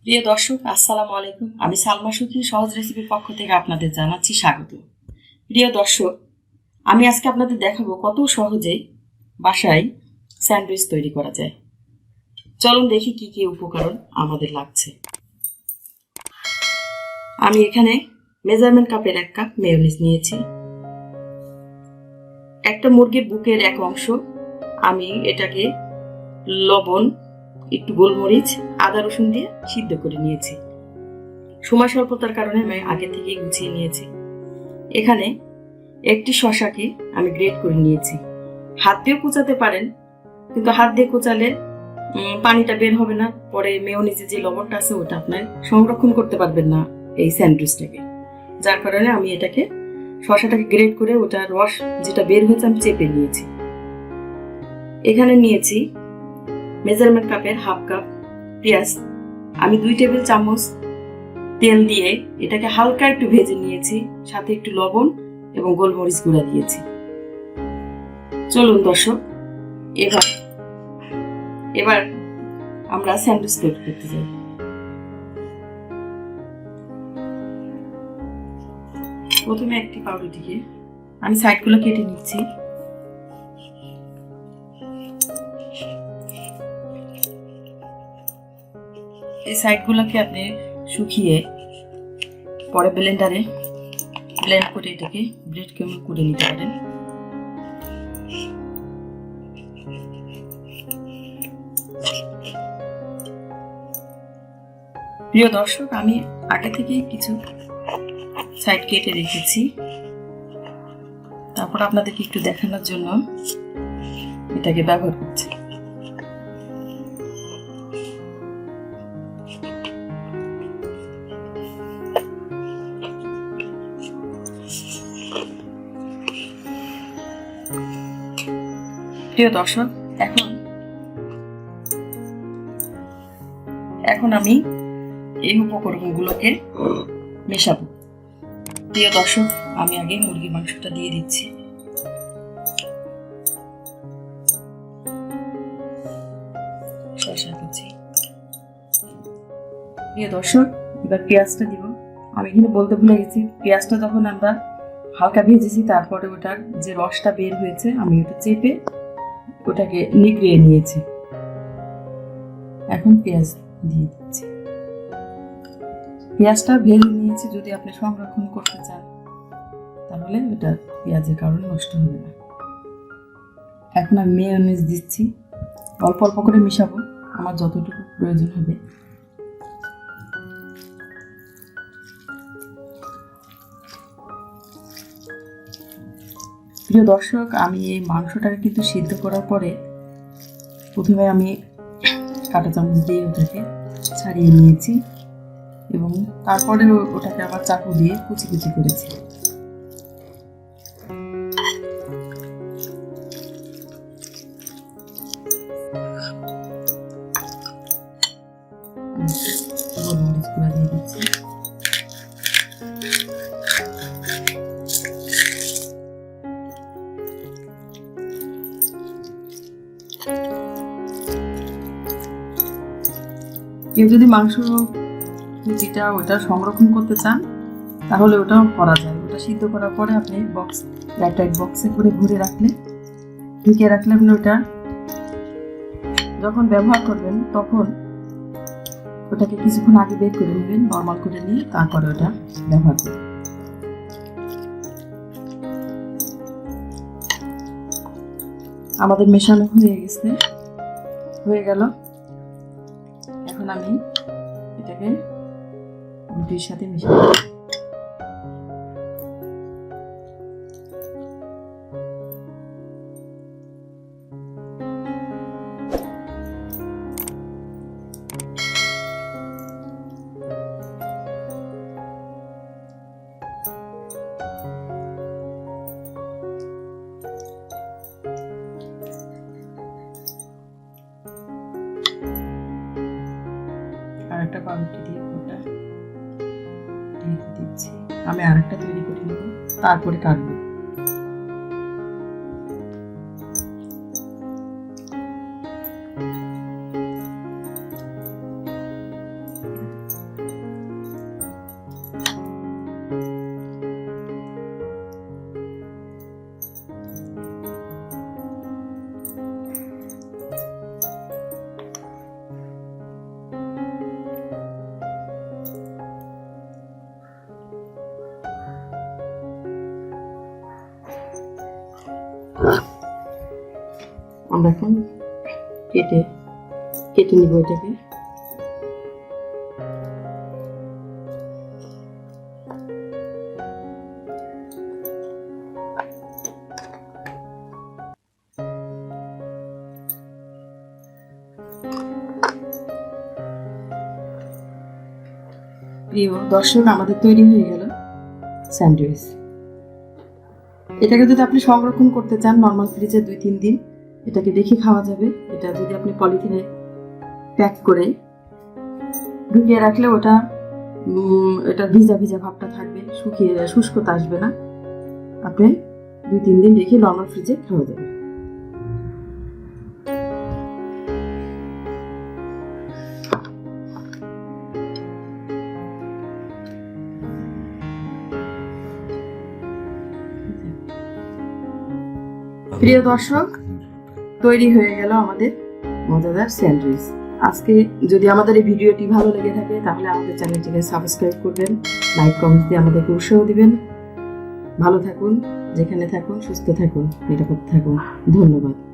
প্রিয় দর্শক, আসসালামু আলাইকুম। আমি সালমা সুখী সহজ রেসিপির পক্ষ থেকে আপনাদের জানাচ্ছি স্বাগত। প্রিয় দর্শক, আমি আজকে আপনাদের দেখাবো কত সহজেই বাসায় স্যান্ডউইচ তৈরি করা যায়। চলুন দেখি কি কি উপকরণ আমাদের লাগছে। আমি এখানে মেজারমেন্ট কাপের 1 কাপ মেয়োনিজ নিয়েছি। একটা মুরগির বুকের 1 অংশ আমি এটাকে লবণ, একটু গোলমরিচ, আদা রসুন দিয়ে সিদ্ধ করে নিয়েছি। সময় স্বল্পতার কারণে আমি আগে থেকে গুছিয়ে নিয়েছি। এখানে একটি শসাকে আমি গ্রেট করে নিয়েছি। হাত দিয়েও কুচাতে পারেন, কিন্তু হাত দিয়ে কুচালে পানিটা বের হবে না, পরে মেয়োনিজে যে লবণটা আছে ওটা আপনার সংরক্ষণ করতে পারবেন না এই স্যান্ডউইচটাকে। যার কারণে আমি এটাকে শসাটাকে গ্রেট করে ওটার রস যেটা বের হয়েছে আমি চেপে নিয়েছি। এখানে নিয়েছি মেজারমেন্ট কাপের 1/2 কাপ পেঁয়াজ। আমি 2 টেবিল চামচ তেল দিয়ে এটাকে হালকা একটু ভেজে নিয়েছি, সাথে একটু লবণ এবং গোলমরিচ গুঁড়া দিয়েছি। চলুন দর্শক, এবার আমরা স্যান্ডউইচ তৈরি করতে যাই। প্রথমে একটি পাউরুটিকে আমি সাইডগুলো কেটে নিচ্ছি। এই সাইডগুলোকে আপনি শুকিয়ে পরে ব্লেন্ডারে ব্লেন্ড করে এটাকে ব্রেড ক্রাম্ব করে নিতে পারেন। প্রিয় দর্শক, আমি আগে থেকে কিছু সাইড কেটে রেখেছি, তারপর আপনাদেরকে একটু দেখানোর জন্য এটাকে ব্যবহার করছি। প্রিয় দর্শক, এখন আমি এই উপকরণগুলোকে মেশাবো। প্রিয় দর্শক, আমি আগে মুরগির মাংসটা দিয়ে দিচ্ছি। শসা কুচি। প্রিয় দর্শক, এবার পেঁয়াজটা দিব। আমি এখানে বলতে ভুলে গেছি, পেঁয়াজটা যখন আমরা হালকা ভেজেছি তারপরে ওটার যে রসটা বের হয়েছে আমি ওটা চেপে ওটাকে নিগড়িয়ে নিয়েছি। এখন পেঁয়াজ দিয়ে দিচ্ছি। পেঁয়াজটা ভেজে নিয়েছি, যদি আপনি সংরক্ষণ করতে চান তাহলে ওটা পেঁয়াজের কারণে নষ্ট হবে না। এখন আমি মেয়োনিজ দিচ্ছি, অল্প অল্প করে মিশাবো আমার যতটুকু প্রয়োজন হবে। প্রিয় দর্শক, আমি এই মাংসটাকে কিন্তু সিদ্ধ করার পরে প্রথমে আমি কাঁটা চামচ দিয়ে ওটাকে ছাড়িয়ে নিয়েছি এবং তারপরে ওটাকে আবার চাকু দিয়ে কুচি কুচি করেছি। গোলমরিচ গুঁড়া দিয়ে দিচ্ছি। কেউ যদি মাংস কুচিটা ওটা সংরক্ষণ করতে চান তাহলে ওটাও করা যায়। ওটা সিদ্ধ করার পরে আপনি একটা বক্সে করে ঢুকিয়ে রাখলে আপনি ওটা যখন ব্যবহার করবেন তখন ওটাকে কিছুক্ষণ আগে বের করে নেবেন, নর্মাল করে নিয়ে তারপরে ওটা ব্যবহার করবেন। আমাদের মেশানো হয়ে গেল। এখন আমি এটাকে রুটির সাথে মিশিয়ে আরেকটা পাউরুটি দিয়ে ওটা ঢেকে দিচ্ছি। আমি আরেকটা তৈরি করে নেব, তারপরে কাটবো। আমরা এখন কেটে নিব এটাকে। প্রিয় দর্শক, আমাদের তৈরি হয়ে গেল স্যান্ডউইচ। এটাকে যদি আপনি সংরক্ষণ করতে চান নর্মাল ফ্রিজে 2-3 দিন, এটাকে দেখে খাওয়া যাবে। এটা যদি আপনি পলিথিনে প্যাক করে ঢুকিয়ে রাখলে ওটা ভিজা ভিজা ভাবটা থাকবে, শুষ্কতা আসবে না। আপনি 2-3 দিন রেখে নর্মাল ফ্রিজে খাওয়া যাবে। প্রিয় দর্শক, তৈরি হয়ে গেল আমাদের মজাদার স্যান্ডউইচ। আজকে যদি আমাদের এই ভিডিওটি ভালো লেগে থাকে তাহলে আমাদের চ্যানেলটিকে সাবস্ক্রাইব করবেন, লাইক কমেন্ট দিয়ে আমাদেরকে উৎসাহ দিবেন। ভালো থাকুন, যেখানে থাকুন সুস্থ থাকুন, নিরাপদ থাকুন। ধন্যবাদ।